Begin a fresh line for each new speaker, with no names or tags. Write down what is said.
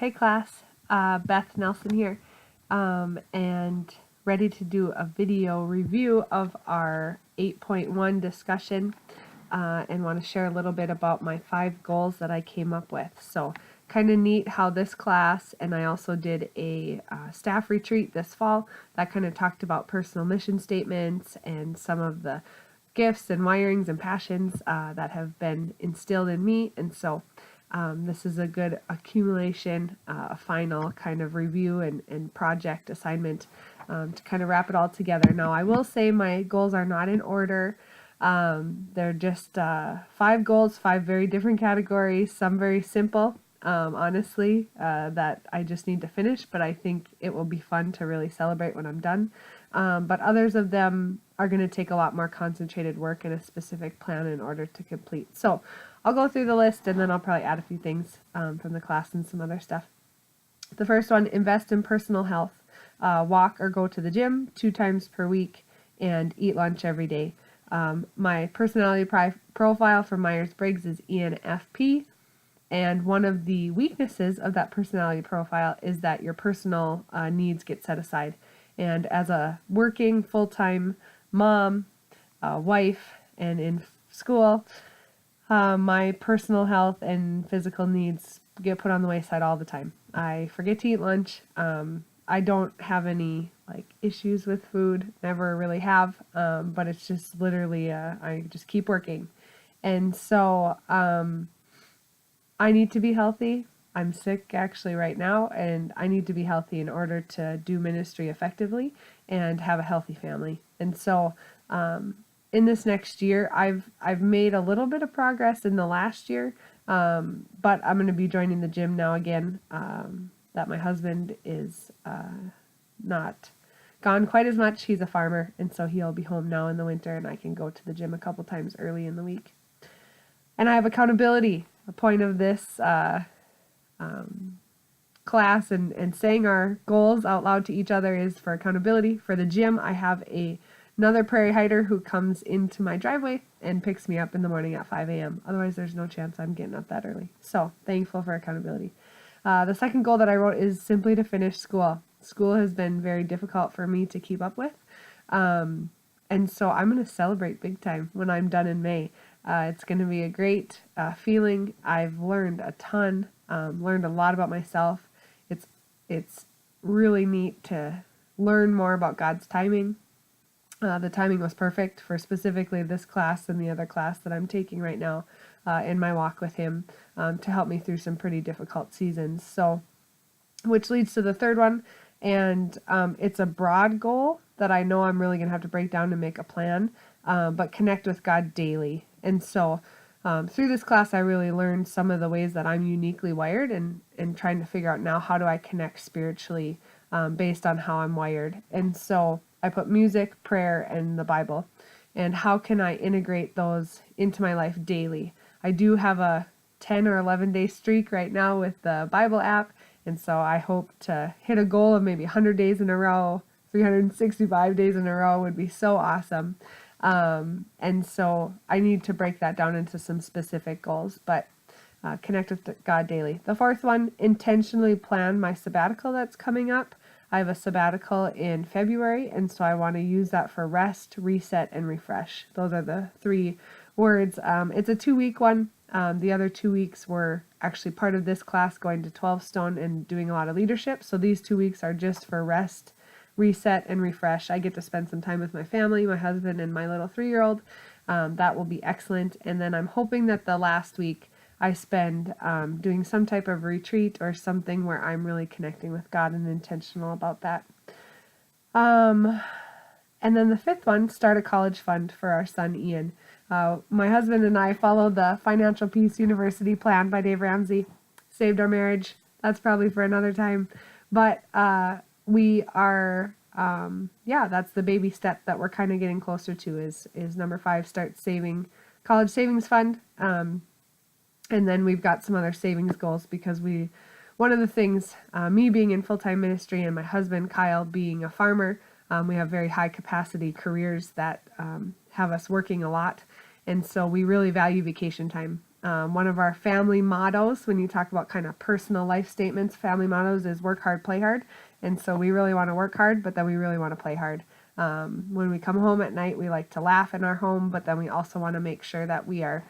Hey class, Beth Nelson here, and ready to do a video review of our 8.1 discussion, and want to share a little bit about my 5 goals that I came up with. So kind of neat how this class, and I also did a staff retreat this fall that kind of talked about personal mission statements and some of the gifts and wirings and passions that have been instilled in me, and so this is a good accumulation, a final kind of review and project assignment to kind of wrap it all together. Now, I will say my goals are not in order. They're just 5 goals, 5 very different categories, some very simple, honestly, that I just need to finish, but I think it will be fun to really celebrate when I'm done. But others of them are going to take a lot more concentrated work and a specific plan in order to complete. So I'll go through the list and then I'll probably add a few things from the class and some other stuff. The first one, invest in personal health. Walk or go to the gym 2 times per week and eat lunch every day. My personality profile for Myers-Briggs is ENFP. And one of the weaknesses of that personality profile is that your personal needs get set aside. And as a working full-time mom, wife, and in school, my personal health and physical needs get put on the wayside all the time. I forget to eat lunch. I don't have any issues with food, never really have, but it's just literally I just keep working. And so I need to be healthy. I'm sick actually right now, and I need to be healthy in order to do ministry effectively and have a healthy family. And so in this next year, I've made a little bit of progress in the last year, but I'm going to be joining the gym now again. That my husband is not gone quite as much. He's a farmer, and so he'll be home now in the winter, and I can go to the gym a couple times early in the week. And I have accountability. A point of this class and saying our goals out loud to each other is for accountability. For the gym, I have another prairie hider who comes into my driveway and picks me up in the morning at 5 a.m. Otherwise, there's no chance I'm getting up that early. So, thankful for accountability. The second goal that I wrote is simply to finish school. School has been very difficult for me to keep up with. And so I'm going to celebrate big time when I'm done in May. It's going to be a great feeling. I've learned a ton, learned a lot about myself. It's really neat to learn more about God's timing. The timing was perfect for specifically this class and the other class that I'm taking right now in my walk with Him to help me through some pretty difficult seasons. So, which leads to the third one, and it's a broad goal that I know I'm really going to have to break down and make a plan, but connect with God daily. And so through this class, I really learned some of the ways that I'm uniquely wired and trying to figure out now how do I connect spiritually based on how I'm wired. And so I put music, prayer, and the Bible. And how can I integrate those into my life daily? I do have a 10 or 11 day streak right now with the Bible app. And so I hope to hit a goal of maybe 100 days in a row. 365 days in a row would be so awesome. And so I need to break that down into some specific goals, but connect with God daily. The fourth one, intentionally plan my sabbatical that's coming up. I have a sabbatical in February, and so I want to use that for rest, reset, and refresh. Those are the 3 words. It's a 2-week one. The other 2 weeks were actually part of this class, going to 12 Stone and doing a lot of leadership. So these 2 weeks are just for rest, reset, and refresh. I get to spend some time with my family, my husband, and my little 3-year-old. That will be excellent. And then I'm hoping that the last week I spend doing some type of retreat or something where I'm really connecting with God and intentional about that. And then the 5th one, start a college fund for our son Ian. My husband and I followed the Financial Peace University plan by Dave Ramsey. Saved our marriage. That's probably for another time. But we are, that's the baby step that we're kind of getting closer to is number 5, start saving, college savings fund. And then we've got some other savings goals because one of the things, me being in full-time ministry and my husband, Kyle, being a farmer, we have very high capacity careers that have us working a lot. And so we really value vacation time. One of our family mottos, when you talk about kind of personal life statements, family mottos is work hard, play hard. And so we really want to work hard, but then we really want to play hard. When we come home at night, we like to laugh in our home, but then we also want to make sure that we are